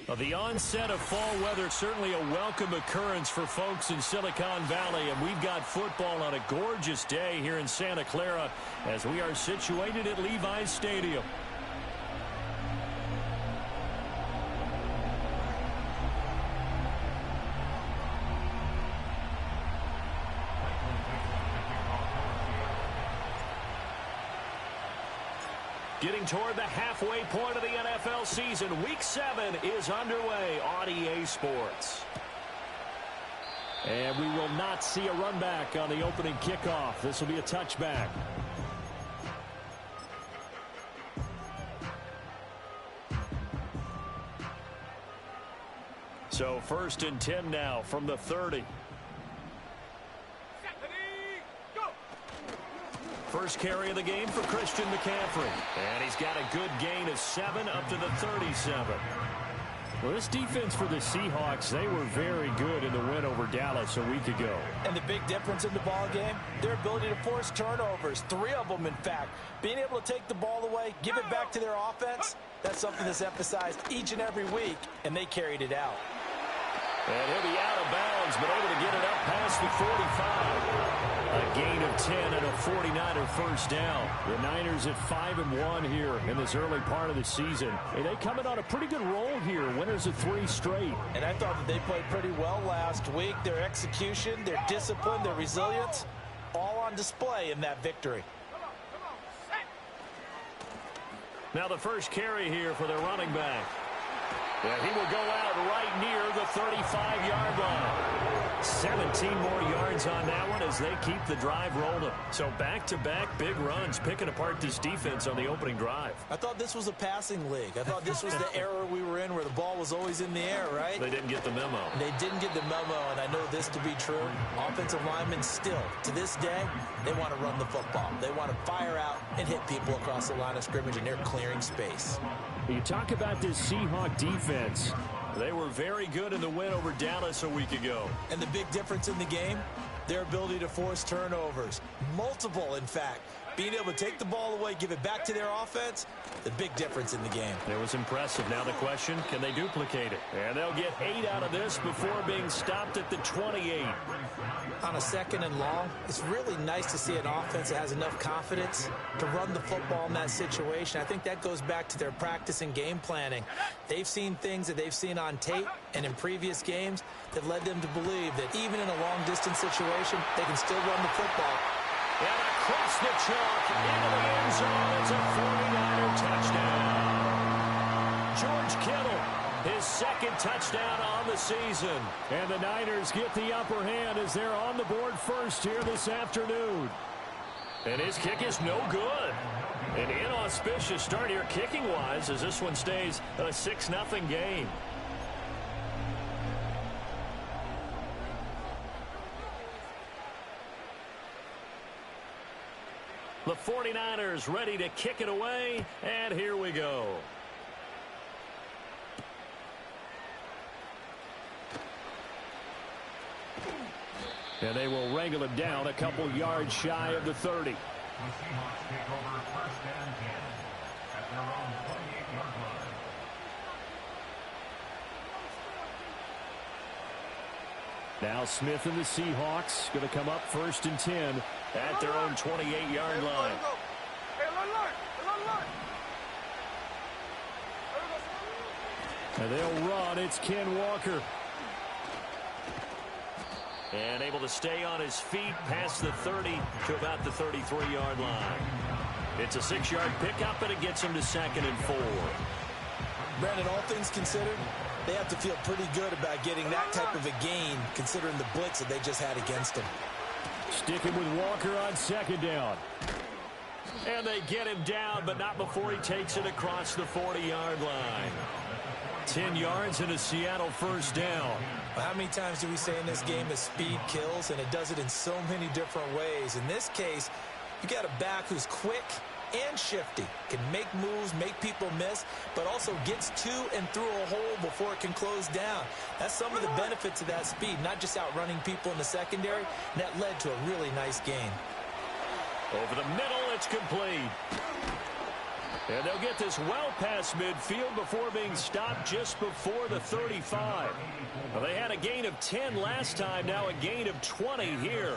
Well, the onset of fall weather, certainly a welcome occurrence for folks in Silicon Valley, and we've got football on a gorgeous day here in Santa Clara as we are situated at Levi's Stadium. Getting toward the halfway point of the NFL season. Week 7 is underway on EA Sports. And we will not see a run back on the opening kickoff. This will be a touchback. So 1st and 10 now from the 30. First carry of the game for Christian McCaffrey. And he's got a good gain of 7 up to the 37. Well, this defense for the Seahawks, they were very good in the win over Dallas a week ago. And the big difference in the ball game, their ability to force turnovers, 3 of them in fact. Being able to take the ball away, give it back to their offense, that's something that's emphasized each and every week, and they carried it out. And he'll be out of bounds, but able to get it up past the 45. A gain of 10 and a 49er first down. The Niners at 5-1 here in this early part of the season. And they come in on a pretty good roll here. Winners of 3 straight. And I thought that they played pretty well last week. Their execution, their discipline, their resilience, all on display in that victory. Now the first carry here for their running back. Yeah, he will go out right near the 35-yard line. 17 more yards on that one as they keep the drive rolling. So back-to-back big runs, picking apart this defense on the opening drive. I thought this was a passing league. I thought this was the era we were in where the ball was always in the air, right? They didn't get the memo. They didn't get the memo, and I know this to be true. Offensive linemen still, to this day, they want to run the football. They want to fire out and hit people across the line of scrimmage, and they're clearing space. You talk about this Seahawk defense. They were very good in the win over Dallas a week ago. And the big difference in the game, their ability to force turnovers. Multiple, in fact. Being able to take the ball away, give it back to their offense, the big difference in the game. It was impressive. Now the question, can they duplicate it? And they'll get 8 out of this before being stopped at the 28. On a 2nd and long, it's really nice to see an offense that has enough confidence to run the football in that situation. I think that goes back to their practice and game planning. They've seen things that they've seen on tape and in previous games that led them to believe that even in a long-distance situation, they can still run the football. And across the chalk, into the end zone, it's a 49er touchdown. George Kittle, his 2nd touchdown on the season. And the Niners get the upper hand as they're on the board first here this afternoon. And his kick is no good. An inauspicious start here kicking-wise as this one stays a 6-0 game. The 49ers ready to kick it away, and here we go. And they will wrangle him down a couple yards shy of the 30. The Seahawks take over 1st and 10 at their own 28-yard line. Now Smith and the Seahawks going to come up 1st and 10 at their own 28-yard line. And they'll run. It's Ken Walker. And able to stay on his feet past the 30 to about the 33-yard line. It's a 6-yard pickup, and it gets him to 2nd and 4. Brandon, all things considered, they have to feel pretty good about getting that type of a gain considering the blitz that they just had against them. Sticking with Walker on 2nd down. And they get him down, but not before he takes it across the 40-yard line. 10 yards and a Seattle 1st down. Well, how many times do we say in this game that speed kills, and it does it in so many different ways? In this case, you got a back who's quick and shifty, can make moves, make people miss, but also gets to and through a hole before it can close down. That's some of the benefits of that speed, not just outrunning people in the secondary, and that led to a really nice gain. Over the middle, it's complete. And they'll get this well past midfield before being stopped just before the 35. Well, they had a gain of 10 last time, now a gain of 20 here.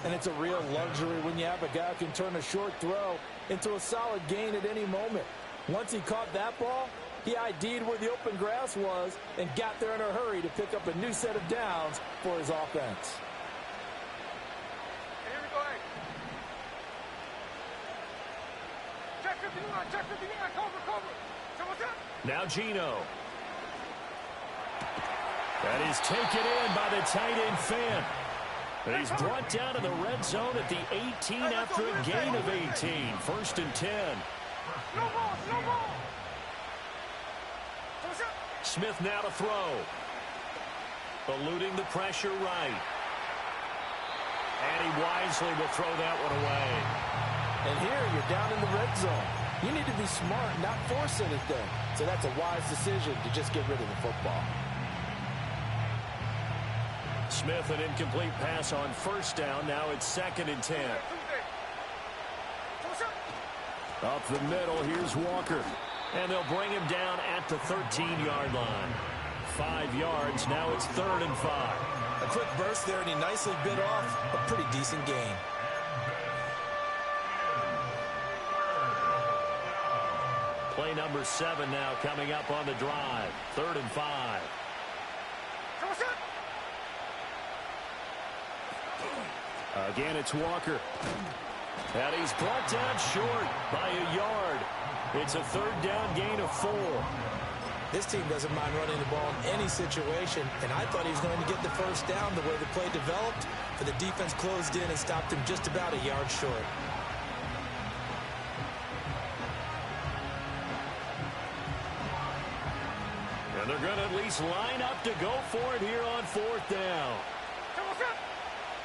And it's a real luxury when you have a guy who can turn a short throw into a solid gain at any moment. Once he caught that ball, he ID'd where the open grass was and got there in a hurry to pick up a new set of downs for his offense. Here we go. Check 59, check 59, cover. Someone's up. Now Gino. That is taken in by the tight end Fant. And he's brought down to the red zone at the 18 after a gain of 18. First and 10. No ball. Smith now to throw. Eluding the pressure right. And he wisely will throw that one away. And here you're down in the red zone. You need to be smart, not force anything. So that's a wise decision to just get rid of the football. Smith, an incomplete pass on first down. Now it's second and 10. Up the middle, here's Walker. And they'll bring him down at the 13-yard line. 5 yards, now it's third and 5. A quick burst there, and he nicely bit off a pretty decent gain. Play number 7 now coming up on the drive. Third and 5. Again, it's Walker. And he's brought down short by a yard. It's a third down gain of 4. This team doesn't mind running the ball in any situation, and I thought he was going to get the first down the way the play developed, but the defense closed in and stopped him just about a yard short. And they're going to at least line up to go for it here on fourth down.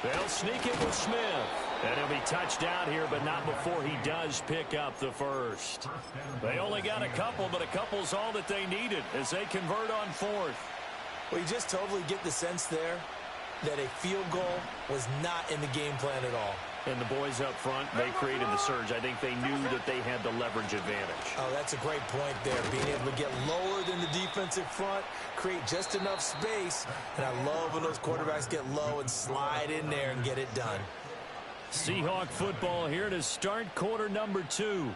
They'll sneak it with Smith. And he'll be touched down here, but not before he does pick up the first. They only got a couple, but a couple's all that they needed as they convert on fourth. Well, you just totally get the sense there that a field goal was not in the game plan at all. And the boys up front, they created the surge. I think they knew that they had the leverage advantage. Oh, that's a great point there. Being able to get lower than the defensive front, create just enough space. And I love when those quarterbacks get low and slide in there and get it done. Seahawk football here to start quarter number 2.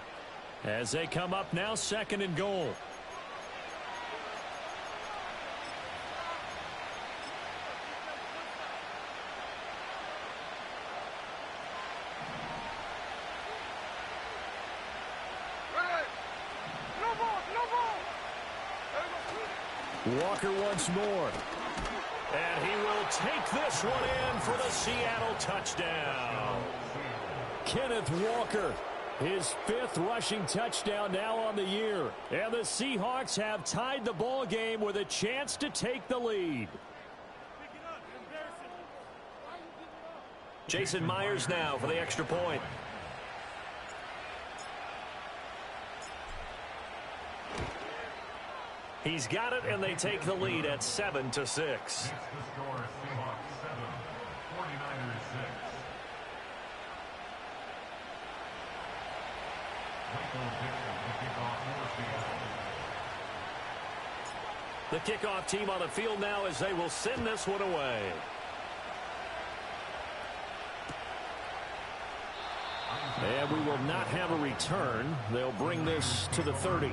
As they come up now, second and goal. Walker once more. And he will take this one in for the Seattle touchdown. Kenneth Walker, his 5th rushing touchdown now on the year. And the Seahawks have tied the ball game with a chance to take the lead. Jason Myers now for the extra point. He's got it, and they take the lead at 7-6. The score, Seahawks 7, 49ers 6. The kickoff team on the field now as they will send this one away. And we will not have a return. They'll bring this to the 30.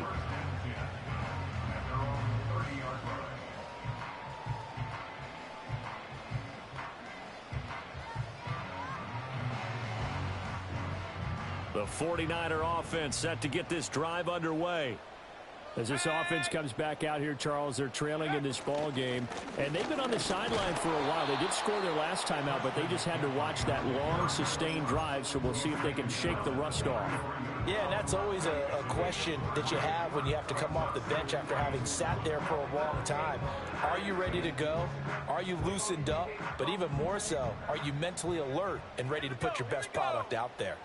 The 49er offense set to get this drive underway. As this offense comes back out here, Charles, they're trailing in this ball game. And they've been on the sideline for a while. They did score their last time out, but they just had to watch that long, sustained drive. So we'll see if they can shake the rust off. Yeah, and that's always a question that you have when you have to come off the bench after having sat there for a long time. Are you ready to go? Are you loosened up? But even more so, are you mentally alert and ready to put your best product out there?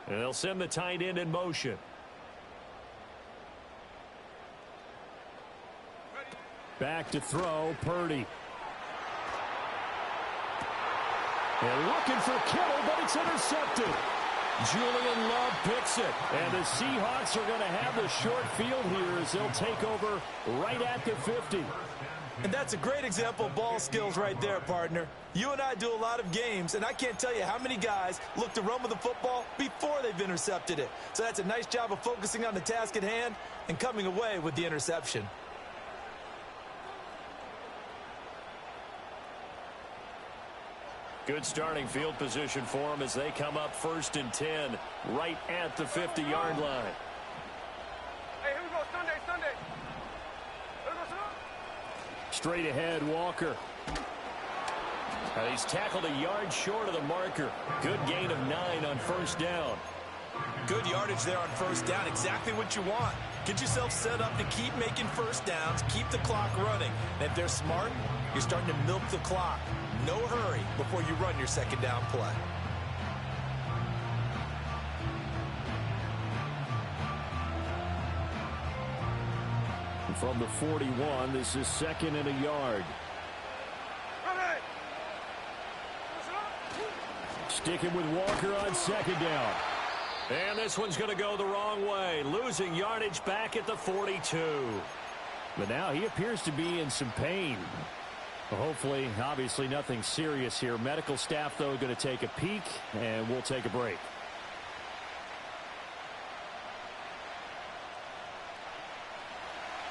And they'll send the tight end in motion. Back to throw, Purdy. And looking for Kittle, but it's intercepted. Julian Love picks it. And the Seahawks are going to have the short field here as they'll take over right at the 50. And that's a great example of ball skills right there, partner. You and I do a lot of games, and I can't tell you how many guys look to run with the football before they've intercepted it. So that's a nice job of focusing on the task at hand and coming away with the interception. Good starting field position for them as they come up 1st and 10 right at the 50-yard line. Hey, here we go, Sunday. Here we go, Sunday. Straight ahead, Walker. He's tackled a yard short of the marker. Good gain of 9 on 1st down. Good yardage there on 1st down. Exactly what you want. Get yourself set up to keep making 1st downs, keep the clock running. And if they're smart, you're starting to milk the clock. No hurry before you run your 2nd down play. From the 41, this is 2nd and a yard. Ready. Sticking with Walker on 2nd down. And this one's going to go the wrong way. Losing yardage back at the 42. But now he appears to be in some pain. Well, hopefully, obviously nothing serious here. Medical staff, though, going to take a peek, and we'll take a break.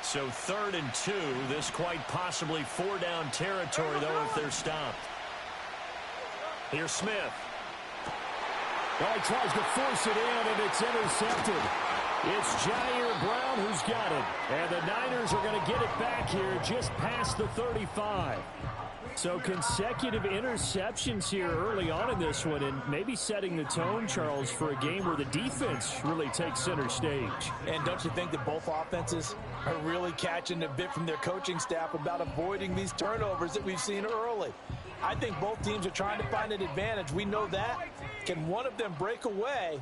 So 3rd and 2. This quite possibly 4-down territory, though, if they're stopped. Here's Smith. Well, he tries to force it in, and it's intercepted. It's Jair Brown who's got it. And the Niners are going to get it back here just past the 35. So consecutive interceptions here early on in this one, and maybe setting the tone, Charles, for a game where the defense really takes center stage. And don't you think that both offenses are really catching a bit from their coaching staff about avoiding these turnovers that we've seen early? I think both teams are trying to find an advantage. We know that. Can one of them break away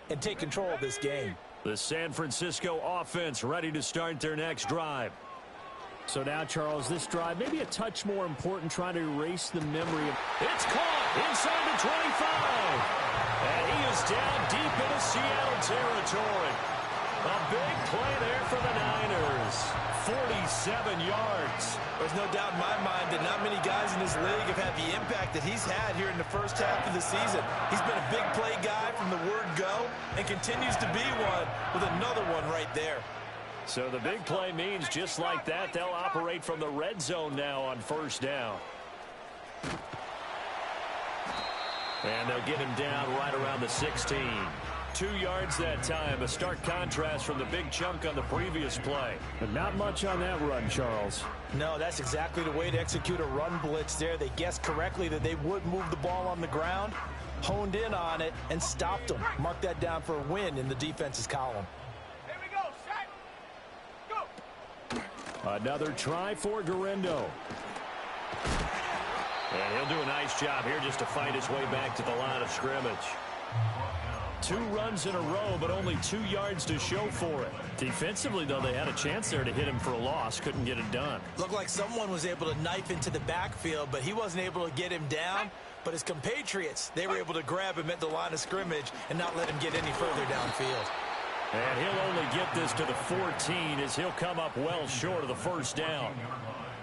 and take control of this game? The San Francisco offense ready to start their next drive. So now, Charles, this drive maybe a touch more important, trying to erase the memory of... It's caught inside the 25. And he is down deep into Seattle territory. A big play there for the Niners. 47 yards. There's no doubt in my mind that not many guys in this league have had the impact that he's had here in the first half of the season. He's been a big play guy from the word go and continues to be one with another one right there. So the big play means just like that, they'll operate from the red zone now on 1st down. And they'll get him down right around the 16. 2 yards that time, a stark contrast from the big chunk on the previous play. But not much on that run, Charles. No, that's exactly the way to execute a run blitz there. They guessed correctly that they would move the ball on the ground, honed in on it, and stopped them. Mark that down for a win in the defense's column. Here we go, set, go. Another try for Garendo. And he'll do a nice job here just to fight his way back to the line of scrimmage. 2 runs in a row, but only 2 yards to show for it. Defensively, though, they had a chance there to hit him for a loss. Couldn't get it done. Looked like someone was able to knife into the backfield, but he wasn't able to get him down. But his compatriots, they were able to grab him at the line of scrimmage and not let him get any further downfield. And he'll only get this to the 14 as he'll come up well short of the 1st down.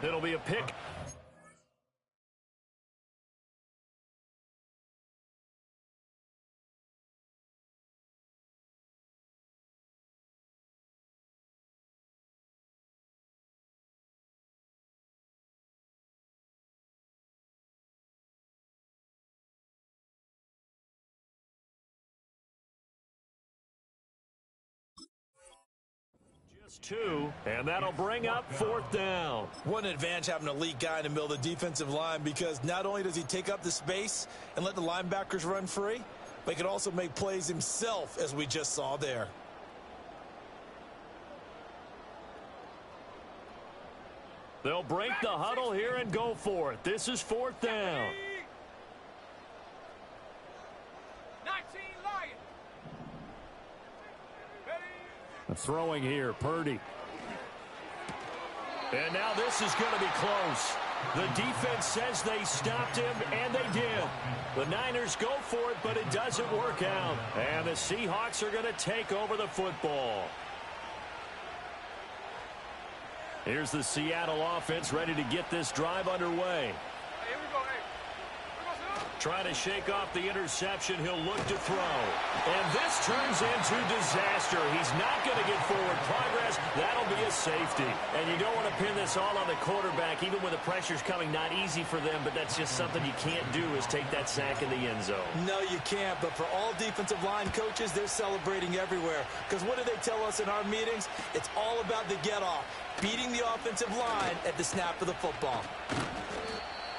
It'll be a pick. Just 2, and that'll bring up 4th down. What an advantage having a elite guy in the middle of the defensive line, because not only does he take up the space and let the linebackers run free, but he can also make plays himself, as we just saw there. They'll break the huddle here and go for it. This is 4th down. 19 Lions. Throwing here, Purdy. And now this is going to be close. The defense says they stopped him, and they did. The Niners go for it, but it doesn't work out. And the Seahawks are going to take over the football. Here's the Seattle offense ready to get this drive underway. Here we go, hey. Trying to shake off the interception. He'll look to throw. And this turns into disaster. He's not going to get forward progress. That'll be a safety. And you don't want to pin this all on the quarterback, even when the pressure's coming. Not easy for them, but that's just something you can't do is take that sack in the end zone. No, you can't. But for all defensive line coaches, they're celebrating everywhere. Because what do they tell us in our meetings? It's all about the get-off, beating the offensive line at the snap of the football.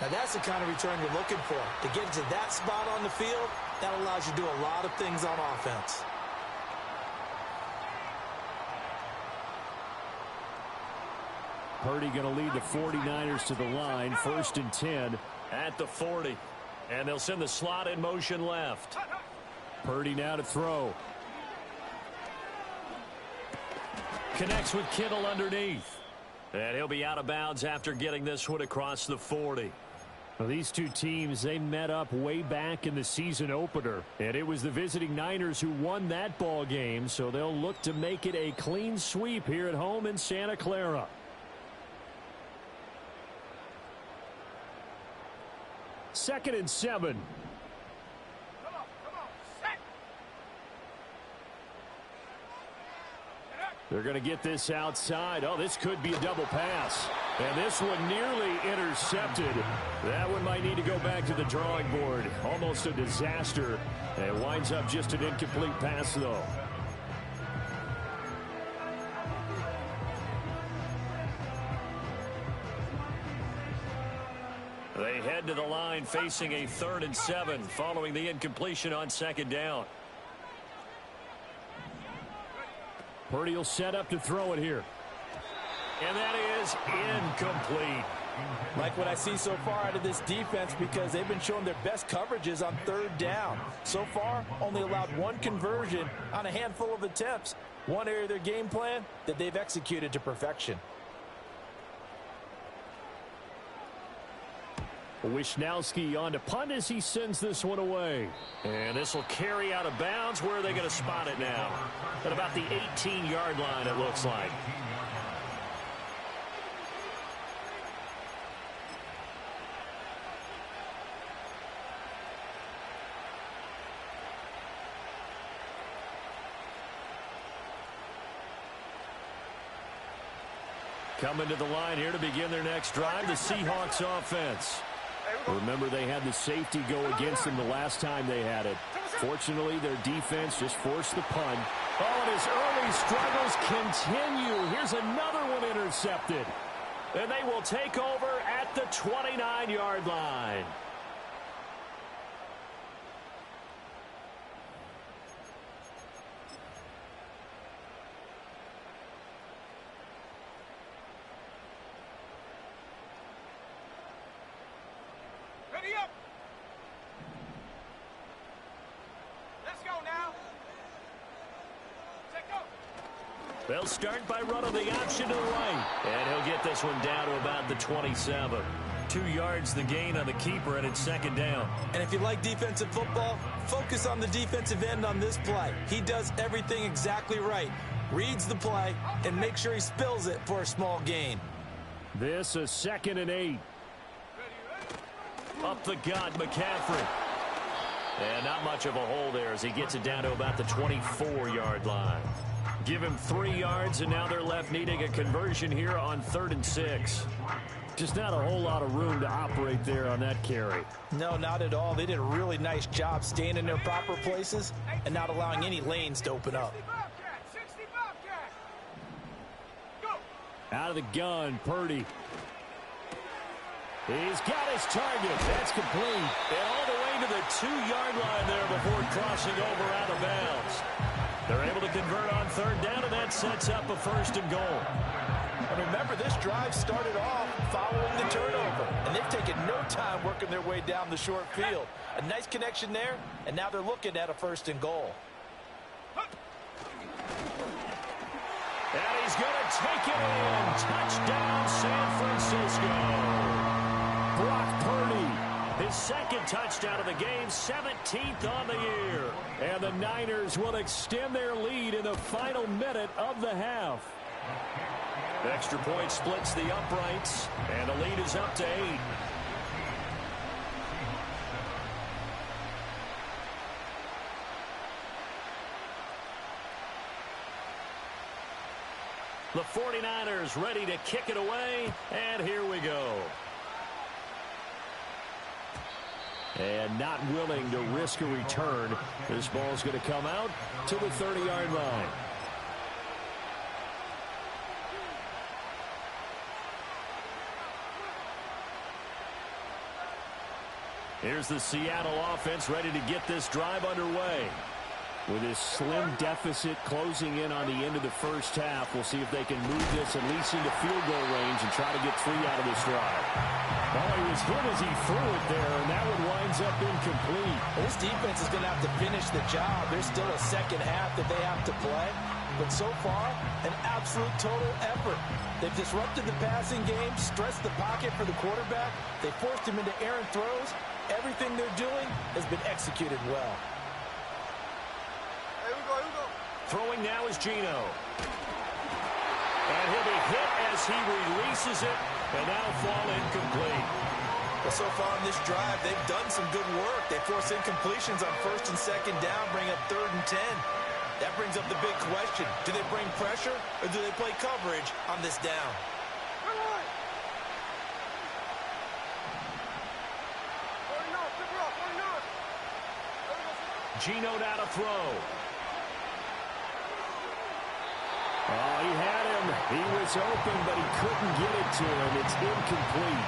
Now, that's the kind of return you're looking for. To get to that spot on the field, that allows you to do a lot of things on offense. Purdy going to lead the 49ers to the line. 1st and 10 at the 40. And they'll send the slot in motion left. Purdy now to throw. Connects with Kittle underneath. And he'll be out of bounds after getting this one across the 40. Well, these two teams, they met up way back in the season opener. And it was the visiting Niners who won that ball game. So they'll look to make it a clean sweep here at home in Santa Clara. Second and 7. Come on, set. They're going to get this outside. Oh, this could be a double pass. And this one nearly intercepted. That one might need to go back to the drawing board. Almost a disaster. And it winds up just an incomplete pass, though. They head to the line facing a 3rd and 7 following the incompletion on 2nd down. Purdy will set up to throw it here. And that is incomplete. Like what I see so far out of this defense, because they've been showing their best coverages on 3rd down. So far, only allowed one conversion on a handful of attempts. One area of their game plan that they've executed to perfection. Wisnowski on to punt as he sends this one away. And this will carry out of bounds. Where are they going to spot it now? At about the 18-yard line, it looks like. Coming to the line here to begin their next drive, the Seahawks offense. Remember, they had the safety go against them the last time they had it. Fortunately, their defense just forced the punt. Oh, and his early struggles continue. Here's another one intercepted. And they will take over at the 29-yard line. Ready up. Let's go now. Set go. They'll start by running the option to the right. And he'll get this one down to about the 27. 2 yards the gain on the keeper, and it's 2nd down. And if you like defensive football, focus on the defensive end on this play. He does everything exactly right. Reads the play and makes sure he spills it for a small gain. This a 2nd and 8. Up the gut, McCaffrey. And not much of a hole there as he gets it down to about the 24-yard line. Give him 3 yards, and now they're left needing a conversion here on 3rd and 6. Just not a whole lot of room to operate there on that carry. No, not at all. They did a really nice job staying in their proper places and not allowing any lanes to open up. 60 Bobcat. Go. Out of the gun, Purdy. He's got his target. That's complete. And all the way to the 2-yard line there before crossing over out of bounds. They're able to convert on 3rd down, and that sets up a 1st and goal. And remember, this drive started off following the turnover, and they've taken no time working their way down the short field. A nice connection there, and now they're looking at a 1st and goal. And he's going to take it in. Touchdown, San Francisco. Brock Purdy. His second touchdown of the game, 17th on the year. And the Niners will extend their lead in the final minute of the half. Extra point splits the uprights, and the lead is up to 8. The 49ers ready to kick it away, and here we go. And not willing to risk a return. This ball's going to come out to the 30-yard line. Here's the Seattle offense ready to get this drive underway. With his slim deficit closing in on the end of the first half, we'll see if they can move this at least into field goal range and try to get 3 out of this drive. Oh, he was hit as he threw it there, and that one winds up incomplete. This defense is going to have to finish the job. There's still a second half that they have to play. But so far, an absolute total effort. They've disrupted the passing game, stressed the pocket for the quarterback. They forced him into errant throws. Everything they're doing has been executed well. Throwing now is Geno. And he'll be hit as he releases it, and that'll fall incomplete. Well, so far in this drive, they've done some good work. They force incompletions on 1st and 2nd down, bring up 3rd and 10. That brings up the big question. Do they bring pressure, or do they play coverage on this down? Geno now to throw. Oh, he had him. He was open, but he couldn't get it to him. It's incomplete.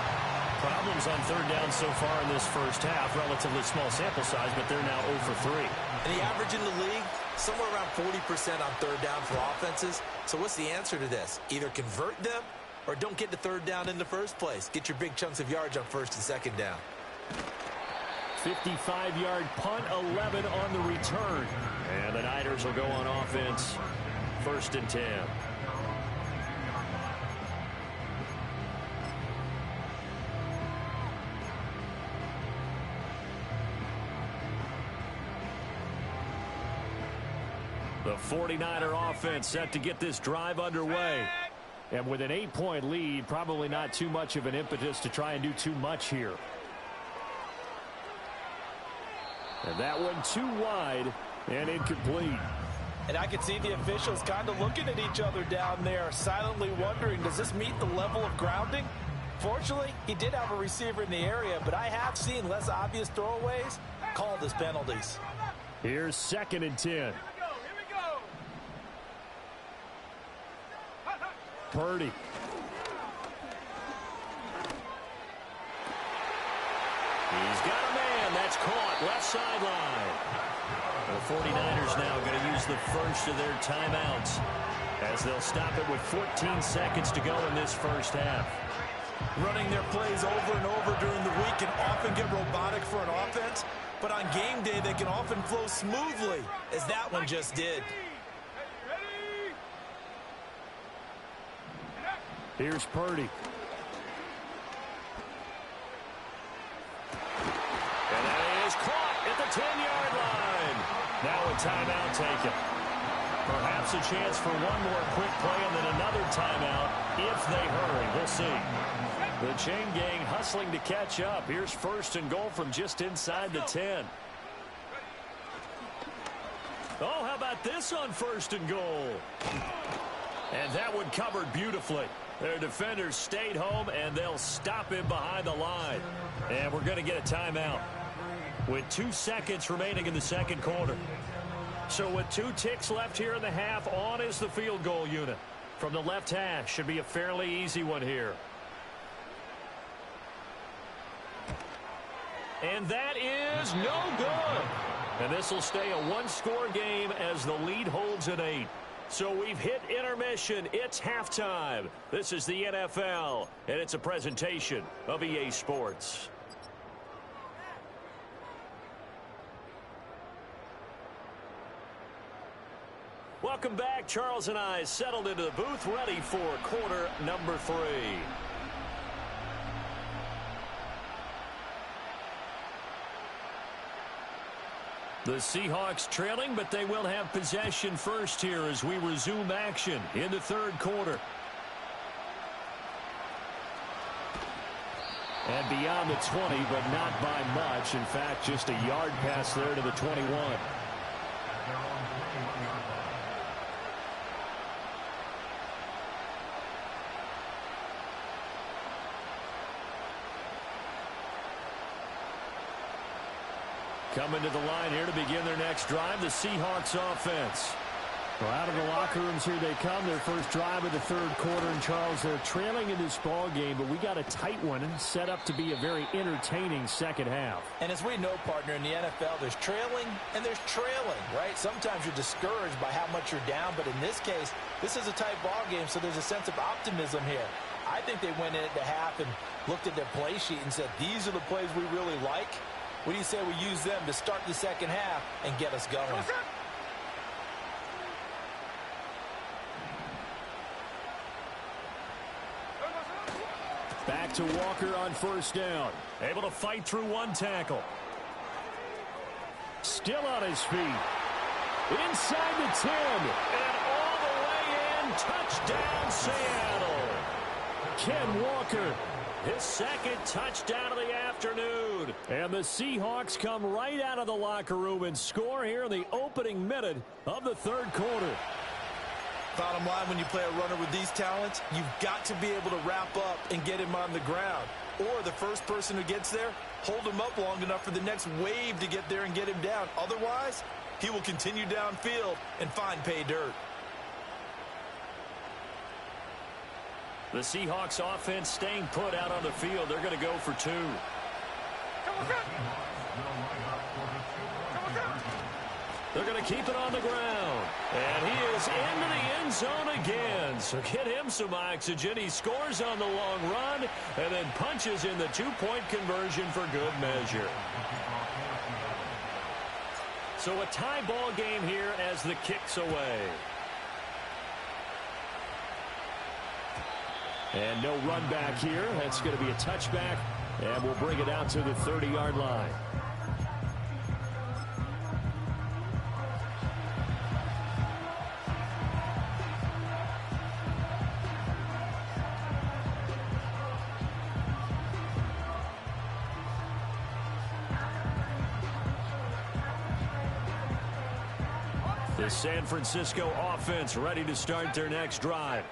Problems on 3rd down so far in this first half. Relatively small sample size, but they're now 0 for 3. And the average in the league, somewhere around 40% on 3rd down for offenses. So what's the answer to this? Either convert them or don't get to 3rd down in the first place. Get your big chunks of yards on 1st and 2nd down. 55-yard punt, 11 on the return. And the Niners will go on offense. 1st and 10. The 49er offense set to get this drive underway. And with an 8-point lead, probably not too much of an impetus to try and do too much here. And that one too wide and incomplete. And I can see the officials kind of looking at each other down there, silently wondering, does this meet the level of grounding? Fortunately, he did have a receiver in the area, but I have seen less obvious throwaways called as penalties. Here's 2nd and 10. Purdy. He's got a man. That's caught. Left sideline. The 49ers now going to use the first of their timeouts as they'll stop it with 14 seconds to go in this first half. Running their plays over and over during the week can often get robotic for an offense, but on game day they can often flow smoothly, as that one just did. Here's Purdy. And that is caught at the 10-yard line. Now a timeout taken. Perhaps a chance for one more quick play and then another timeout if they hurry. We'll see. The chain gang hustling to catch up. Here's 1st and goal from just inside the 10. Oh, how about this on 1st and goal? And that one covered beautifully. Their defenders stayed home, and they'll stop him behind the line. And we're going to get a timeout with 2 seconds remaining in the 2nd quarter. So with 2 ticks left here in the half, on is the field goal unit. From the left hash, should be a fairly easy one here. And that is no good. And this will stay a 1-score game as the lead holds at 8. So we've hit intermission. It's halftime. This is the NFL, and it's a presentation of EA Sports. Welcome back. Charles and I settled into the booth, ready for quarter number 3. The Seahawks trailing, but they will have possession first here as we resume action in the third quarter. And beyond the 20, but not by much. In fact, just a yard pass there to the 21. Coming to the line here to begin their next drive, the Seahawks offense. Well, out of the locker rooms here they come. Their first drive of the third quarter. And, Charles, they're trailing in this ball game, but we got a tight one set up to be a very entertaining second half. And as we know, partner, in the NFL, there's trailing and there's trailing, right? Sometimes you're discouraged by how much you're down, but in this case, this is a tight ball game, so there's a sense of optimism here. I think they went in at the half and looked at their play sheet and said, these are the plays we really like. What do you say we use them to start the second half and get us going? Back to Walker on first down. Able to fight through one tackle. Still on his feet. Inside the 10. And all the way in. Touchdown, Seattle. Ken Walker. His second touchdown of the afternoon. And the Seahawks come right out of the locker room and score here in the opening minute of the third quarter. Bottom line, when you play a runner with these talents, you've got to be able to wrap up and get him on the ground. Or the first person who gets there, hold him up long enough for the next wave to get there and get him down. Otherwise, he will continue downfield and find pay dirt. The Seahawks offense staying put out on the field. They're going to go for two. They're going to keep it on the ground. And he is into the end zone again. So get him some oxygen. He scores on the long run and then punches in the two-point conversion for good measure. So a tie ball game here as the kick's away. And no run back here. That's going to be a touchback. And we'll bring it out to the 30-yard line. The San Francisco offense ready to start their next drive.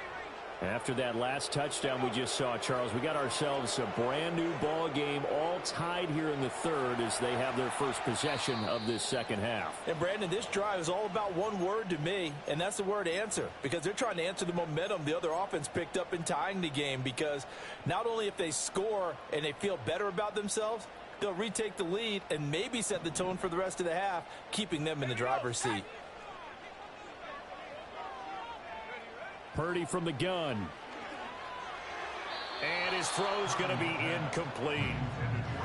After that last touchdown we just saw, Charles, we got ourselves a brand new ball game, all tied here in the third as they have their first possession of this second half. And Brandon, this drive is all about one word to me, and that's the word answer, because they're trying to answer the momentum the other offense picked up in tying the game, because not only if they score and they feel better about themselves, they'll retake the lead and maybe set the tone for the rest of the half, keeping them in the driver's seat. Purdy from the gun. And his throw's going to be incomplete.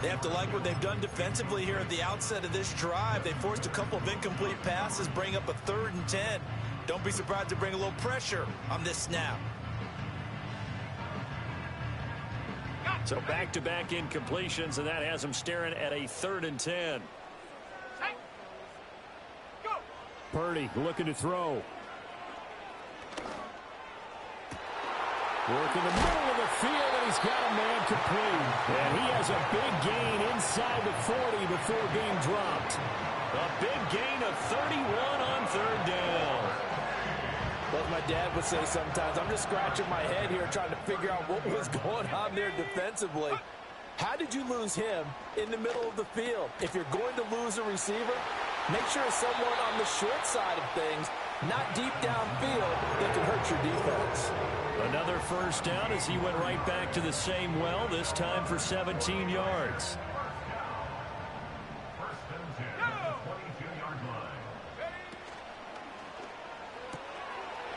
They have to like what they've done defensively here at the outset of this drive. They forced a couple of incomplete passes, bring up a 3rd and 10. Don't be surprised to bring a little pressure on this snap. So back-to-back incompletions, and that has them staring at a 3rd and 10. Purdy looking to throw. Work in the middle of the field, and he's got a man complete. And he has a big gain inside the 40 before being dropped. A big gain of 31 on 3rd down. Well, as my dad would say sometimes, I'm just scratching my head here trying to figure out what was going on there defensively. How did you lose him in the middle of the field? If you're going to lose a receiver, make sure it's someone on the short side of things, not deep downfield, that can hurt your defense. Another first down as he went right back to the same well, this time for 17 yards.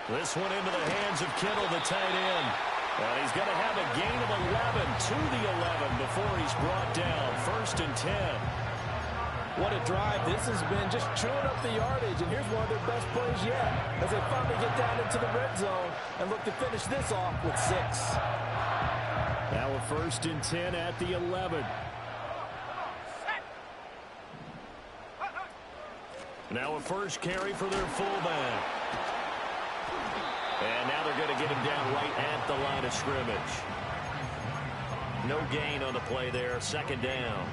This one into the hands of Kittle, the tight end. And he's going to have a gain of 11 to the 11 before he's brought down. 1st and 10. What a drive this has been, just chewing up the yardage, and here's one of their best plays yet as they finally get down into the red zone and look to finish this off with 6. Now a 1st and 10 at the 11. Now a first carry for their fullback. And now they're going to get him down right at the line of scrimmage. No gain on the play there. Second down.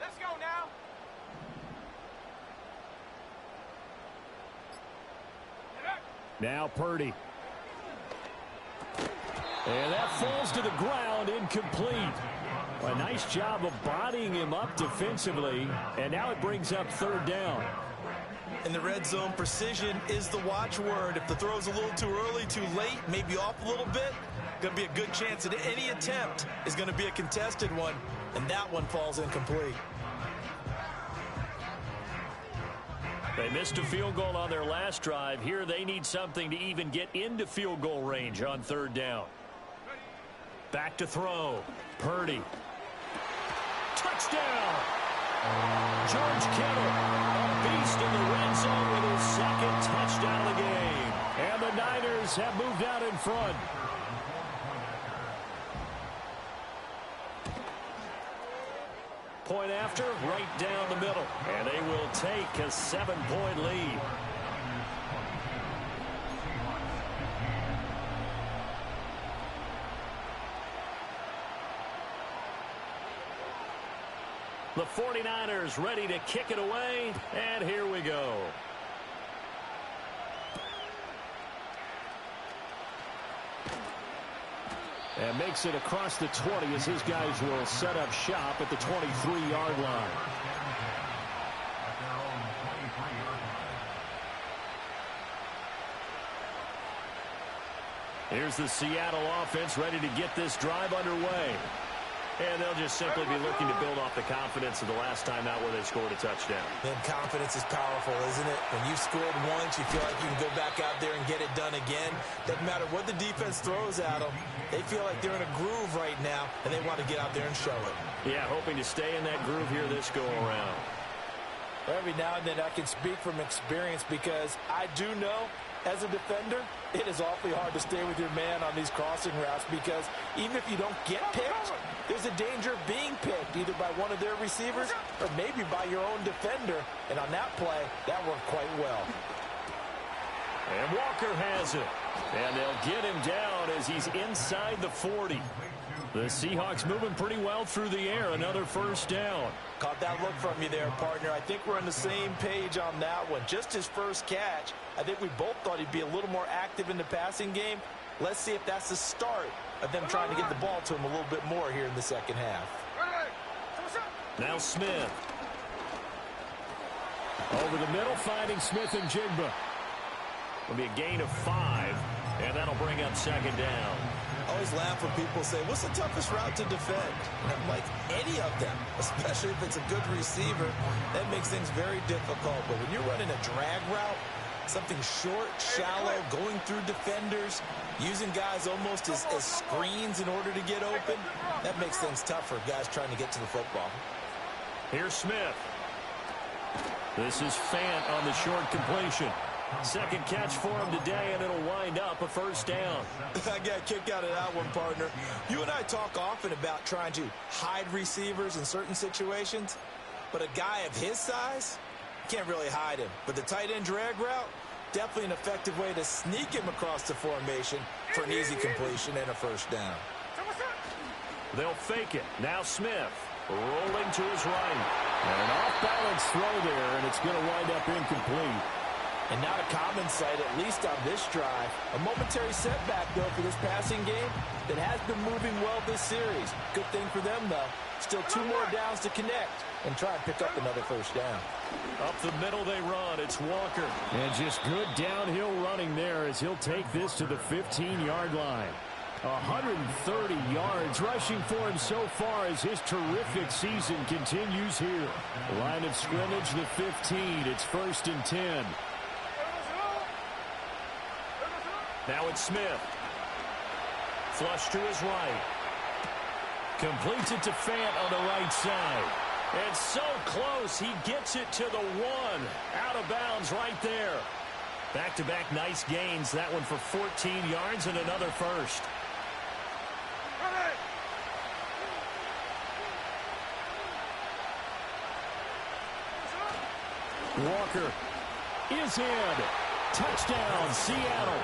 Let's go now. Now Purdy. And that falls to the ground, incomplete. A nice job of bodying him up defensively, and now it brings up third down. In the red zone, precision is the watchword. If the throw's a little too early, too late, maybe off a little bit, going to be a good chance that any attempt is going to be a contested one, and that one falls incomplete. They missed a field goal on their last drive. Here they need something to even get into field goal range on third down. Back to throw. Purdy. Touchdown! George Kittle, a beast in the red zone with his second touchdown of the game. And the Niners have moved out in front. Point after, right down the middle. And they will take a 7-point lead. The 49ers ready to kick it away, and here we go. And makes it across the 20 as his guys will set up shop at the 23-yard line. Here's the Seattle offense ready to get this drive underway. And they'll just simply be looking to build off the confidence of the last time out where they scored a touchdown. And confidence is powerful, isn't it? When you've scored once, you feel like you can go back out there and get it done again. Doesn't matter what the defense throws at them. They feel like they're in a groove right now, and they want to get out there and show it. Yeah, hoping to stay in that groove here this go-around. Every now and then I can speak from experience because I do know, as a defender, it is awfully hard to stay with your man on these crossing routes because even if you don't get picked, there's a danger of being picked either by one of their receivers or maybe by your own defender. And on that play, that worked quite well. And Walker has it. And they'll get him down as he's inside the 40. The Seahawks moving pretty well through the air. Another first down. Caught that look from you there, partner. I think we're on the same page on that one. Just his first catch. I think we both thought he'd be a little more active in the passing game. Let's see if that's the start of them trying to get the ball to him a little bit more here in the second half. Now Smith. Over the middle, finding Smith and Jigba. Will be a gain of 5, and that'll bring up second down. I always laugh when people say, what's the toughest route to defend? And I'm like, any of them, especially if it's a good receiver, that makes things very difficult. But when you're running a drag route, something short, shallow, going through defenders, using guys almost as screens in order to get open, that makes things tough for guys trying to get to the football. Here's Smith. This is Fant on the short completion. Second catch for him today, and it'll wind up a first down. I got a kick out of that one, partner. You and I talk often about trying to hide receivers in certain situations, but a guy of his size, can't really hide him. But the tight end drag route, definitely an effective way to sneak him across the formation for an easy completion and a first down. They'll fake it. Now Smith rolling to his right. And an off-balance throw there, and it's going to wind up incomplete. And not a common sight, at least on this drive. A momentary setback, though, for this passing game that has been moving well this series. Good thing for them, though. Still 2 more downs to connect and try and pick up another first down. Up the middle they run. It's Walker. And just good downhill running there as he'll take this to the 15-yard line. 130 yards rushing for him so far as his terrific season continues here. Line of scrimmage, the 15. It's 1st and 10. Now it's Smith. Flush to his right. Completes it to Fant on the right side. And so close, he gets it to the one. Out of bounds right there. Back-to-back nice gains. That one for 14 yards and another first. Walker is in. Touchdown, Seattle.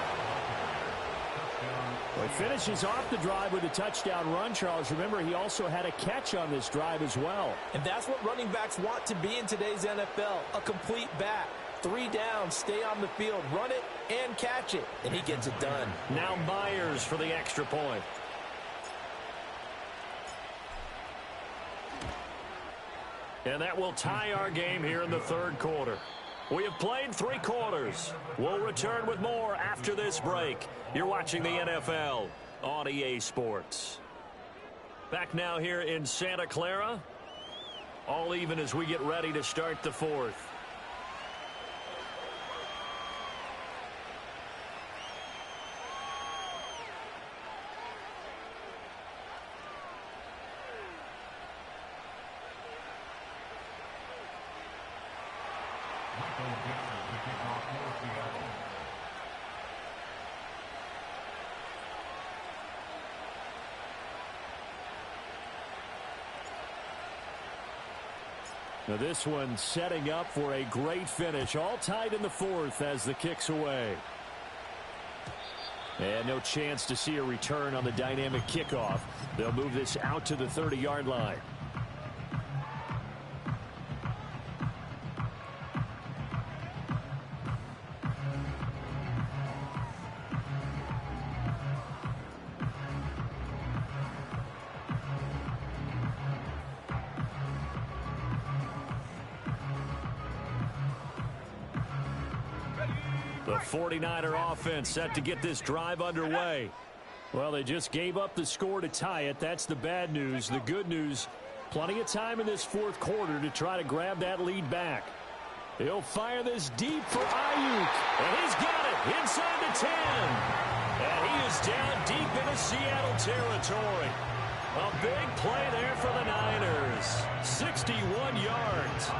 Well, he finishes off the drive with a touchdown run, Charles. Remember, he also had a catch on this drive as well. And that's what running backs want to be in today's NFL, a complete back. 3 downs, stay on the field, run it, and catch it. And he gets it done. Now Myers for the extra point. And that will tie our game here in the third quarter. We have played 3 quarters. We'll return with more after this break. You're watching the NFL on EA Sports. Back now here in Santa Clara. All even as we get ready to start the fourth. Now this one setting up for a great finish. All tied in the fourth as the kick's away. And no chance to see a return on the dynamic kickoff. They'll move this out to the 30-yard line. The 49er offense set to get this drive underway. Well, they just gave up the score to tie it. That's the bad news. The good news, plenty of time in this fourth quarter to try to grab that lead back. He'll fire this deep for Ayuk. And he's got it inside the 10. And he is down deep into Seattle territory. A big play there for the Niners. 61 yards.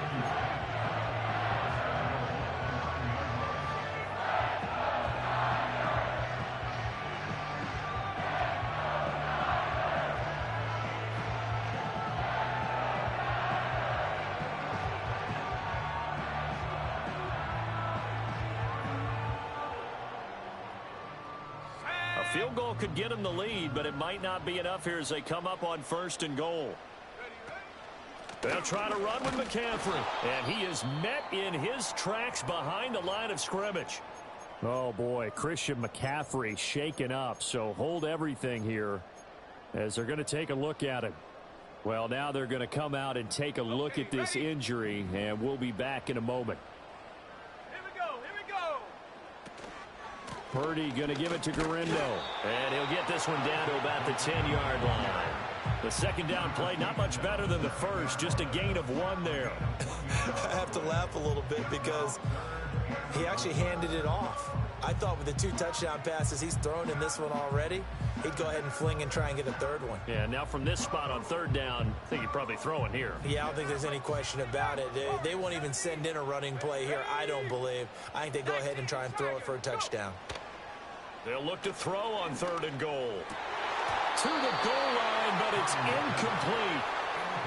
Field goal could get him the lead, but it might not be enough here as they come up on 1st and goal. They'll try to run with McCaffrey, and he is met in his tracks behind the line of scrimmage. Oh, boy, Christian McCaffrey shaken up, so hold everything here as they're going to take a look at it. Well, now they're going to come out and take a look at this injury, and we'll be back in a moment. Purdy going to give it to Garindo. And he'll get this one down to about the 10-yard line. The second down play, not much better than the first, just a gain of 1 there. I have to laugh a little bit because he actually handed it off. I thought with the 2 touchdown passes he's thrown in this one already, he'd go ahead and fling and try and get a third one. Yeah, now from this spot on 3rd down, I think he'd probably throw it here. Yeah, I don't think there's any question about it. They won't even send in a running play here, I don't believe. I think they go ahead and try and throw it for a touchdown. They'll look to throw on 3rd and goal. To the goal line, but it's incomplete.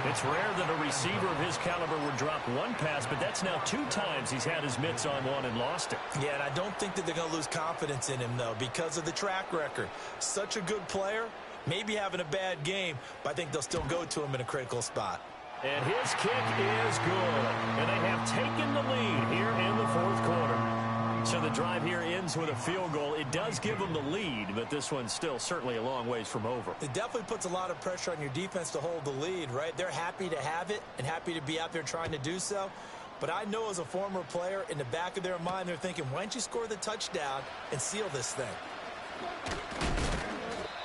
It's rare that a receiver of his caliber would drop 1 pass, but that's now 2 times he's had his mitts on one and lost it. Yeah, and I don't think that they're going to lose confidence in him, though, because of the track record. Such a good player, maybe having a bad game, but I think they'll still go to him in a critical spot. And his kick is good. And they have taken the lead here in the 4th quarter. So the drive here ends with a field goal. It does give them the lead, but this one's still certainly a long ways from over. It definitely puts a lot of pressure on your defense to hold the lead, right? They're happy to have it and happy to be out there trying to do so. But I know as a former player, in the back of their mind, they're thinking, why don't you score the touchdown and seal this thing?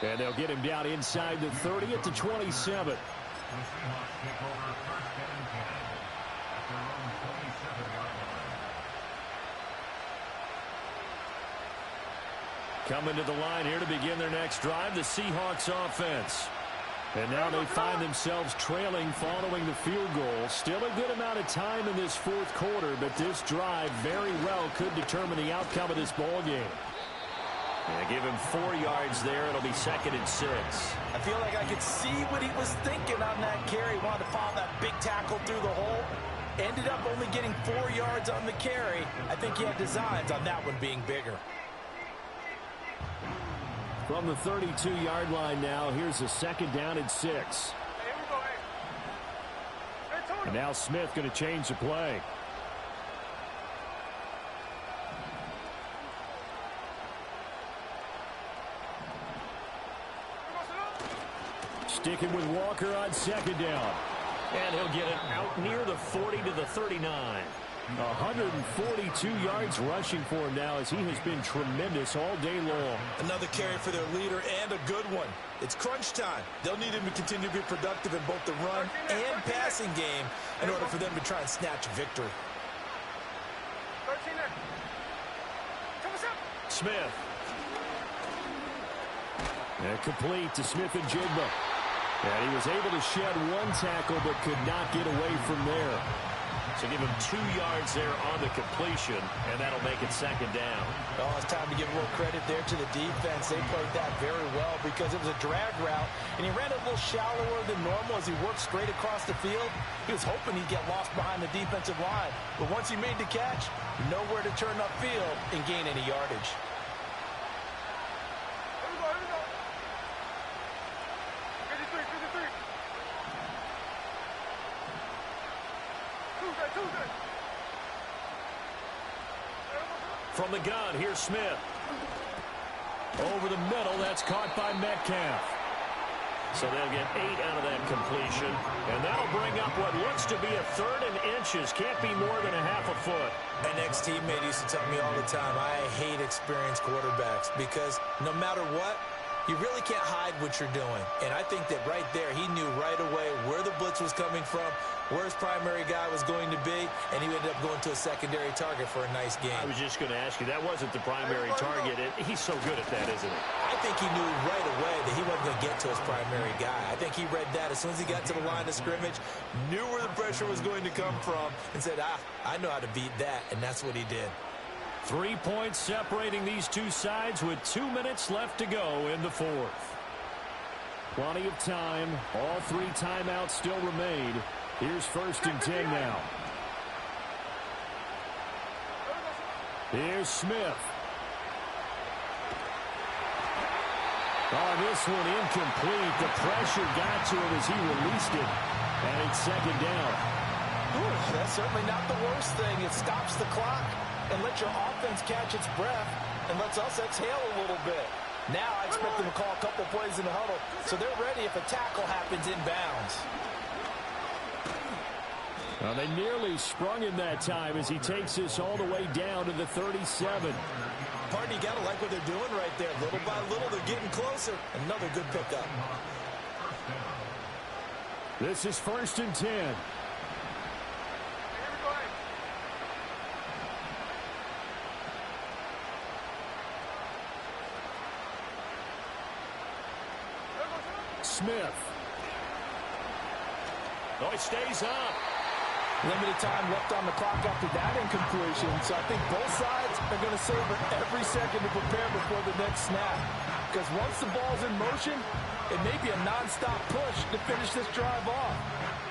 And they'll get him down inside the 30 at the 27. Coming to the line here to begin their next drive, the Seahawks offense. And now they find themselves trailing following the field goal. Still a good amount of time in this fourth quarter, but this drive very well could determine the outcome of this ball game. Yeah, give him 4 yards there. It'll be 2nd and 6. I feel like I could see what he was thinking on that carry. Wanted to follow that big tackle through the hole. Ended up only getting 4 yards on the carry. I think he had designs on that one being bigger. From the 32-yard line now, here's a 2nd down and 6. And now Smith going to change the play. Sticking with Walker on 2nd down. And he'll get it out near the 40 to the 39. 142 yards rushing for him now as he has been tremendous all day long. Another carry for their leader and a good one. It's crunch time. They'll need him to continue to be productive in both the run and passing game in order for them to try and snatch victory. Smith. And complete to Smith and Jigba. And he was able to shed 1 tackle but could not get away from there. So give him 2 yards there on the completion, and that'll make it 2nd down. Oh, it's time to give a little credit there to the defense. They played that very well because it was a drag route, and he ran it a little shallower than normal as he worked straight across the field. He was hoping he'd get lost behind the defensive line, but once he made the catch, nowhere to turn upfield and gain any yardage. From the gun, here's Smith. Over the middle, that's caught by Metcalf. So they'll get 8 out of that completion. And that'll bring up what looks to be a 3rd and inches. Can't be more than a half a foot. An ex-teammate used to tell me all the time, I hate experienced quarterbacks because no matter what, you really can't hide what you're doing. And I think that right there, he knew right away where the blitz was coming from, where his primary guy was going to be, and he ended up going to a secondary target for a nice game. I was just going to ask you, that wasn't the primary target. He's so good at that, isn't he? I think he knew right away that he wasn't going to get to his primary guy. I think he read that as soon as he got to the line of scrimmage, knew where the pressure was going to come from, and said, I know how to beat that, and that's what he did. 3 points separating these two sides with 2 minutes left to go in the fourth. Plenty of time. All 3 timeouts still remain. Here's 1st and 10 now. Here's Smith. Oh, this one incomplete. The pressure got to him as he released it. And it's 2nd down. Ooh, that's certainly not the worst thing. It stops the clock and lets your offense catch its breath and lets us exhale a little bit. Now I expect them to call a couple plays in the huddle so they're ready if a tackle happens inbounds. Well, they nearly sprung him that time as he takes this all the way down to the 37. Pardon, you got to like what they're doing right there. Little by little, they're getting closer. Another good pickup. This is 1st and 10. Smith. Oh, he stays up. Limited time left on the clock after that incompletion, so I think both sides are going to savor every second to prepare before the next snap. Because once the ball's in motion, it may be a nonstop push to finish this drive off.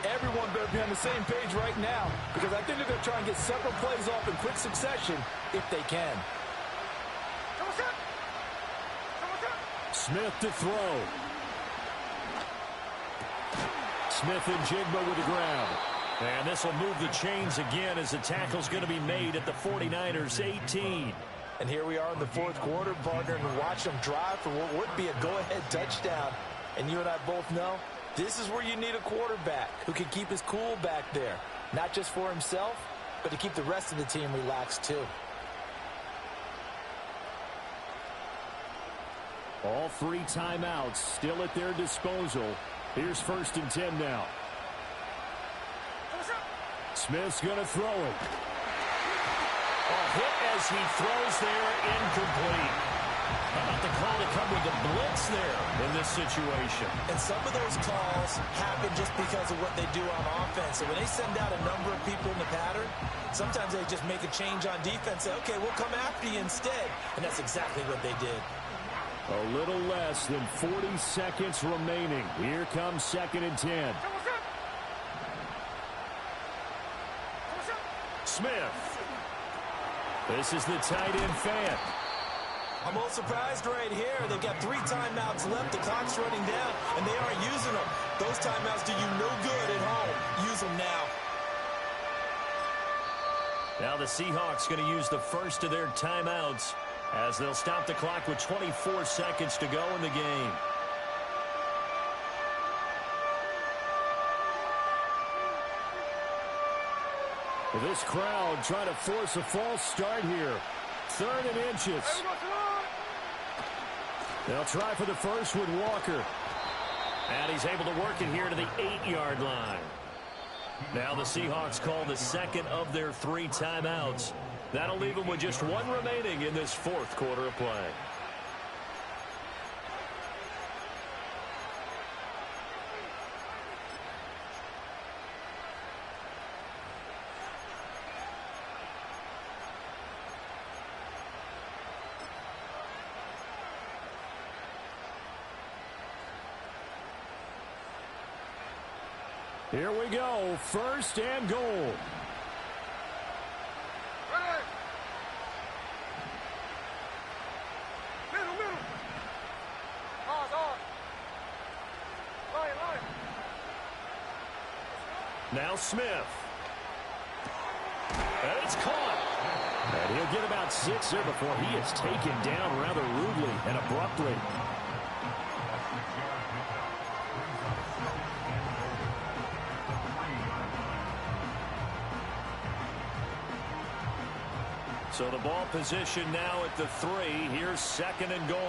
Everyone better be on the same page right now, because I think they're going to try and get several plays off in quick succession if they can. Smith to throw. Smith and Jigba with the ground. And this will move the chains again as the tackle's going to be made at the 49ers 18. And here we are in the fourth quarter, partner, and watch them drive for what would be a go-ahead touchdown. And you and I both know this is where you need a quarterback who can keep his cool back there. Not just for himself, but to keep the rest of the team relaxed too. All 3 timeouts still at their disposal. Here's 1st and 10 now. Smith's going to throw it. A hit as he throws there, incomplete. How about the call to come with the blitz there in this situation? And some of those calls happen just because of what they do on offense. So when they send out a number of people in the pattern, sometimes they just make a change on defense. Say, okay, we'll come after you instead. And that's exactly what they did. A little less than 40 seconds remaining. Here comes 2nd and 10. Smith. This is the tight end fan. I'm a little surprised right here. They've got 3 timeouts left. The clock's running down, and they aren't using them. Those timeouts do you no good at home. Use them now. Now the Seahawks going to use the first of their timeouts as they'll stop the clock with 24 seconds to go in the game. This crowd trying to force a false start here. 3rd and inches. They'll try for the first with Walker. And he's able to work it here to the 8-yard line. Now the Seahawks call the second of their 3 timeouts. That'll leave them with just 1 remaining in this 4th quarter of play. Here we go. 1st and goal. Ready. Middle. Pause. Line. Now Smith. And it's caught. And he'll get about 6 there before he is taken down rather rudely and abruptly. So the ball position now at the 3. Here's 2nd and goal.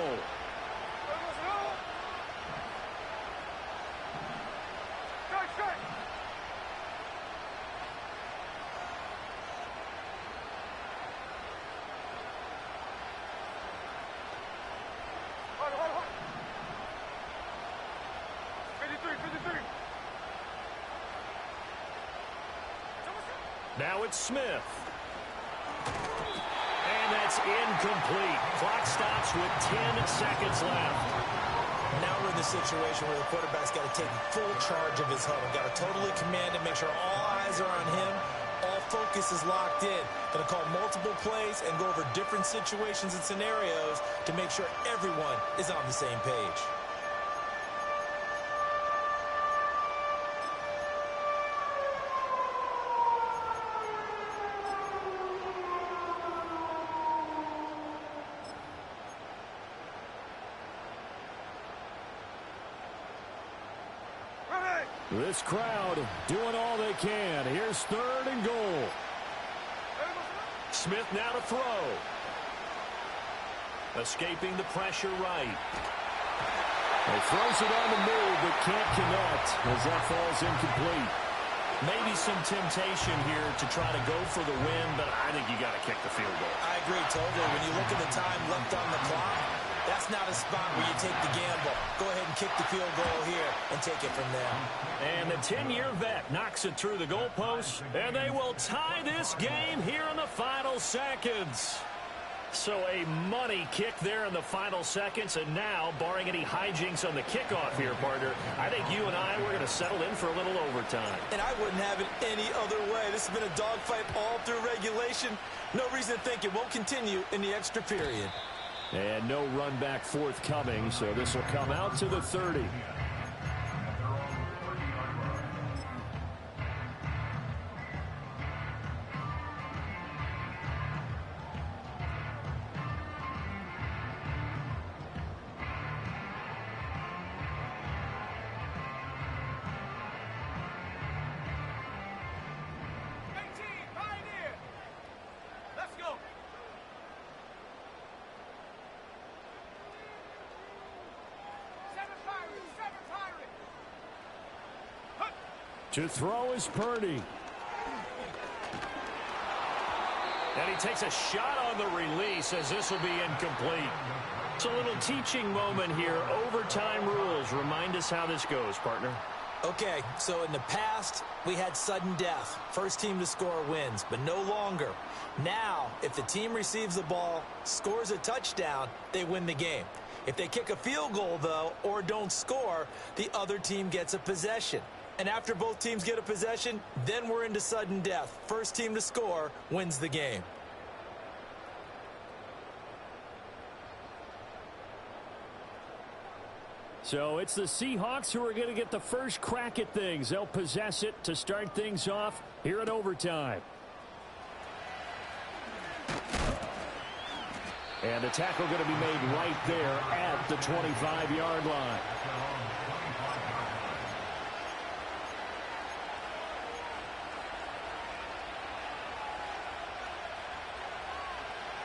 Now it's Smith. And that's incomplete. Clock stops with 10 seconds left. Now we're in the situation where the quarterback's got to take full charge of his huddle. Got to totally command it, make sure all eyes are on him. All focus is locked in. Going to call multiple plays and go over different situations and scenarios to make sure everyone is on the same page. This crowd doing all they can. Here's 3rd and goal. Smith now to throw. Escaping the pressure right. He throws it on the move, but can't connect as that falls incomplete. Maybe some temptation here to try to go for the win, but I think you got to kick the field goal. I agree totally. When you look at the time left on the clock, that's not a spot where you take the gamble. Go ahead and kick the field goal here and take it from there. And the 10-year vet knocks it through the goalpost, and they will tie this game here in the final seconds. So a money kick there in the final seconds, and now, barring any hijinks on the kickoff here, partner, I think you and I, we're going to settle in for a little overtime. And I wouldn't have it any other way. This has been a dogfight all through regulation. No reason to think it won't continue in the extra period. And no run back forthcoming, so this will come out to the 30. To throw is Purdy. And he takes a shot on the release as this will be incomplete. It's a little teaching moment here. Overtime rules. Remind us how this goes, partner. Okay, so in the past, we had sudden death. First team to score wins, but no longer. Now, if the team receives the ball, scores a touchdown, they win the game. If they kick a field goal, though, or don't score, the other team gets a possession. And after both teams get a possession, then we're into sudden death. First team to score wins the game. So it's the Seahawks who are going to get the first crack at things. They'll possess it to start things off here in overtime. And the tackle going to be made right there at the 25-yard line.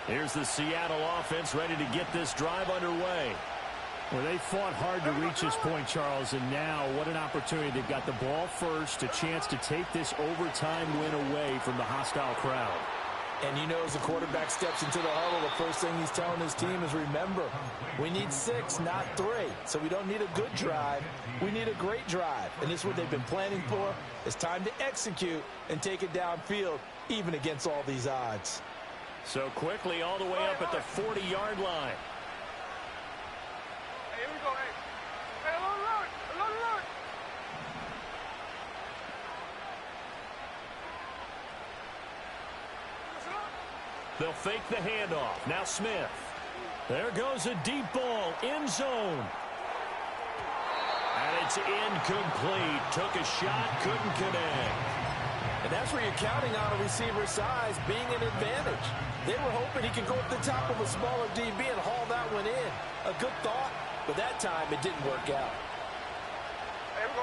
Here's the Seattle offense ready to get this drive underway. Well, they fought hard to reach this point, Charles, and now what an opportunity. They've got the ball first, a chance to take this overtime win away from the hostile crowd. And you know, as the quarterback steps into the huddle, the first thing he's telling his team is, remember, we need 6, not 3. So we don't need a good drive. We need a great drive. And this is what they've been planning for. It's time to execute and take it downfield, even against all these odds. So quickly all the way up at the 40-yard line. Hey, here we go, hey. Hey, a little run. They'll fake the handoff. Now Smith. There goes a deep ball. End zone. And it's incomplete. Took a shot, couldn't connect. And that's where you're counting on a receiver's size being an advantage. They were hoping he could go up the top of a smaller DB and haul that one in. A good thought, but that time it didn't work out. Hey, here we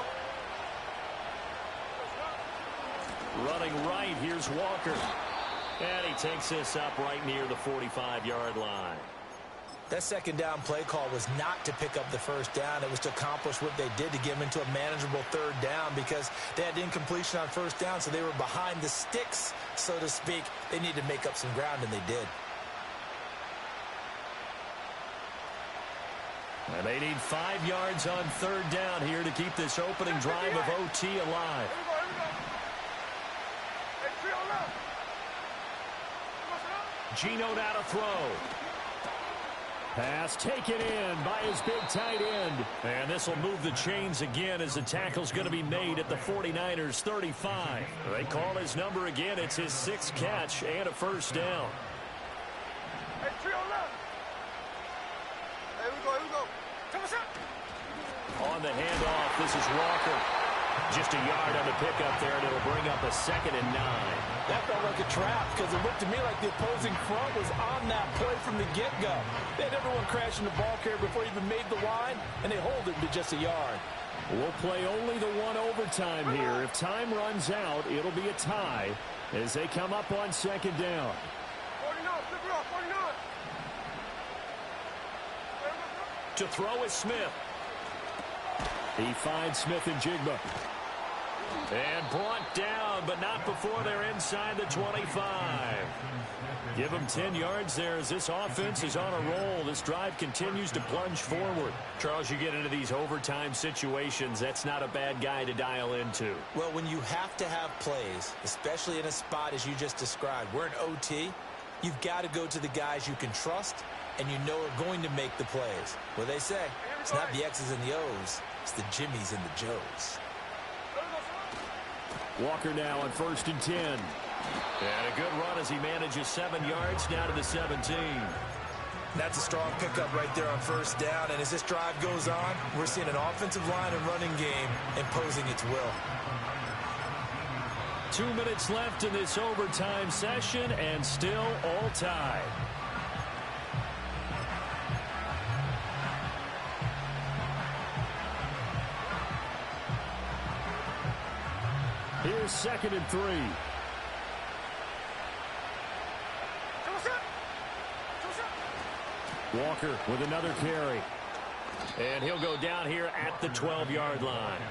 go. Running right, here's Walker. And he takes this up right near the 45-yard line. That second down play call was not to pick up the first down. It was to accomplish what they did, to get them into a manageable third down, because they had incompletion on first down, so they were behind the sticks, so to speak. They needed to make up some ground, and they did. And they need 5 yards on third down here to keep this opening drive of OT alive. Here we go. Hey, three on left. Geno now to throw. Pass taken in by his big tight end. And this will move the chains again as the tackle's going to be made at the 49ers 35. They call his number again. It's his 6th catch and a first down. Hey, three on left. Here we go. Come on, On the handoff, this is Walker. Just a yard on the pickup there, and it'll bring up a 2nd and 9. That felt like a trap, because it looked to me like the opposing front was on that play from the get-go. They had everyone crashing the ball carrier before he even made the line, and they hold it to just a yard. We'll play only the one overtime here. If time runs out, it'll be a tie as they come up on second down. 49, flip it off, 49. To throw is Smith. He finds Smith and Jigba. And brought down, but not before they're inside the 25. Give them 10 yards there as this offense is on a roll. This drive continues to plunge forward. Charles, you get into these overtime situations, that's not a bad guy to dial into. Well, when you have to have plays, especially in a spot as you just described, we're in OT, you've got to go to the guys you can trust and you know are going to make the plays. What they say, it's not the X's and the O's, it's the Jimmies and the Joes. Walker now on 1st and 10. And a good run as he manages 7 yards down to the 17. That's a strong pickup right there on first down. And as this drive goes on, we're seeing an offensive line and running game imposing its will. 2 minutes left in this overtime session and still all tied. Here's 2nd and 3. Walker with another carry. And he'll go down here at the 12-yard line.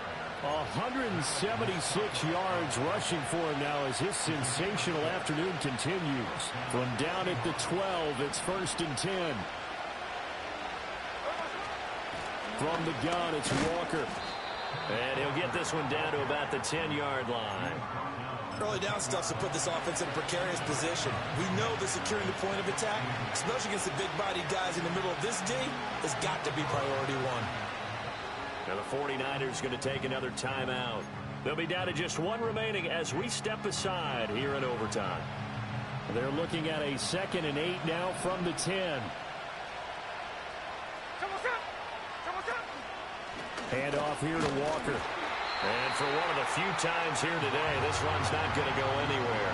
176 yards rushing for him now as his sensational afternoon continues. From down at the 12, it's 1st and 10. From the gun, it's Walker. And he'll get this one down to about the 10-yard line. Early down stuff to put this offense in a precarious position. We know that securing the point of attack, especially against the big-bodied guys in the middle of this D, has got to be priority one. Now the 49ers going to take another timeout. They'll be down to just one remaining as we step aside here in overtime. They're looking at a 2nd and 8 now from the 10. Hand off here to Walker. And for one of the few times here today, this run's not going to go anywhere.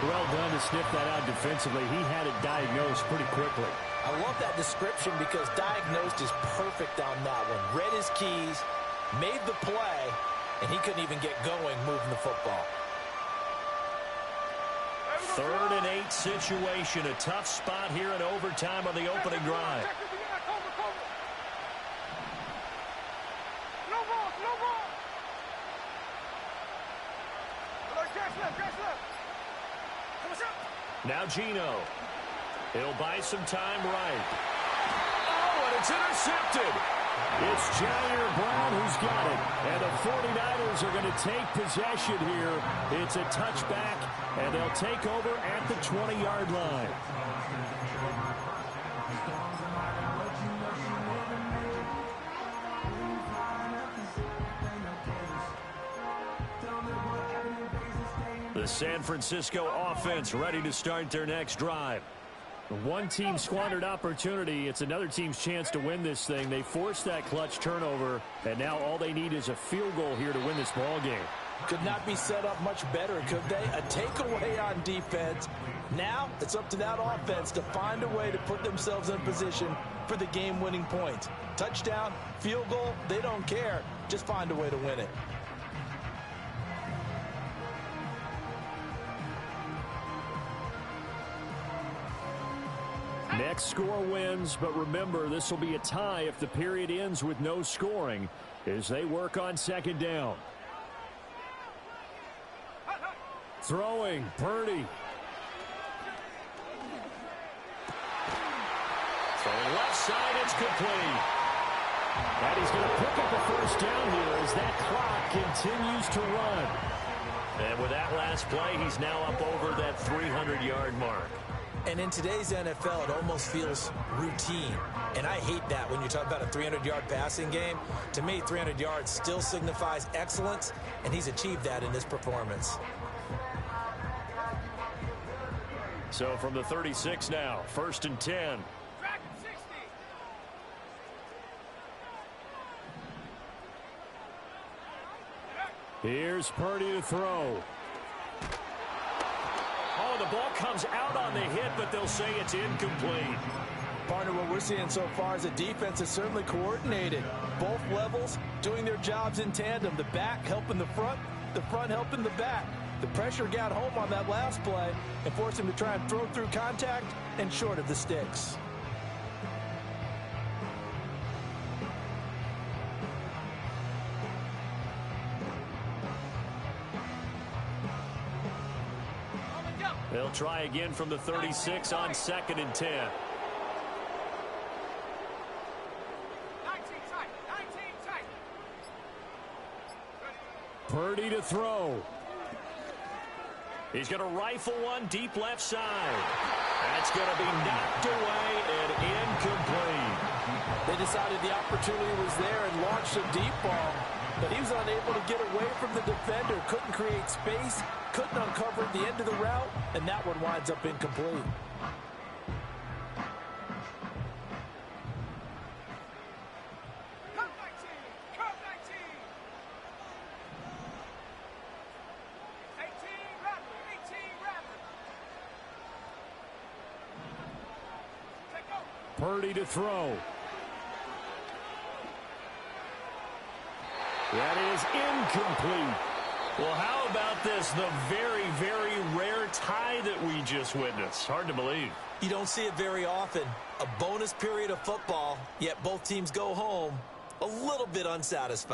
Well done to sniff that out defensively. He had it diagnosed pretty quickly. I love that description because diagnosed is perfect on that one. Read his keys, made the play, and he couldn't even get going moving the football. 3rd and 8 situation. A tough spot here in overtime on the opening drive. Now Gino. He'll buy some time right. Oh, and it's intercepted. It's Jair Brown who's got it. And the 49ers are going to take possession here. It's a touchback, and they'll take over at the 20-yard line. The San Francisco offense ready to start their next drive. One team squandered opportunity. It's another team's chance to win this thing. They forced that clutch turnover, and now all they need is a field goal here to win this ball game. Could not be set up much better, could they? A takeaway on defense. Now it's up to that offense to find a way to put themselves in position for the game-winning points. Touchdown, field goal, they don't care. Just find a way to win it. Next score wins, but remember, this will be a tie if the period ends with no scoring as they work on 2nd down. Throwing, Purdy. Throwing left side, it's complete. And he's going to pick up a 1st down here as that clock continues to run. And with that last play, he's now up over that 300-yard mark. And in today's NFL, it almost feels routine. And I hate that when you talk about a 300-yard passing game. To me, 300 yards still signifies excellence, and he's achieved that in this performance. So from the 36 now, 1st and 10. Here's Purdy to throw. Oh, the ball comes out on the hit, but they'll say it's incomplete. Partner, what we're seeing so far is the defense is certainly coordinated. Both levels doing their jobs in tandem. The back helping the front helping the back. The pressure got home on that last play and forced him to try and throw through contact and short of the sticks. They'll try again from the 36 on 2nd and 10. 19 tight. Purdy to throw. He's going to rifle one deep left side. That's going to be knocked away and incomplete. They decided the opportunity was there and launched a deep ball, but he was unable to get away from the defender, couldn't create space, couldn't uncover at the end of the route, and that one winds up incomplete. Purdy to throw. That is incomplete. Well, how about this? The very, very rare tie that we just witnessed. Hard to believe. You don't see it very often. A bonus period of football, yet both teams go home a little bit unsatisfied.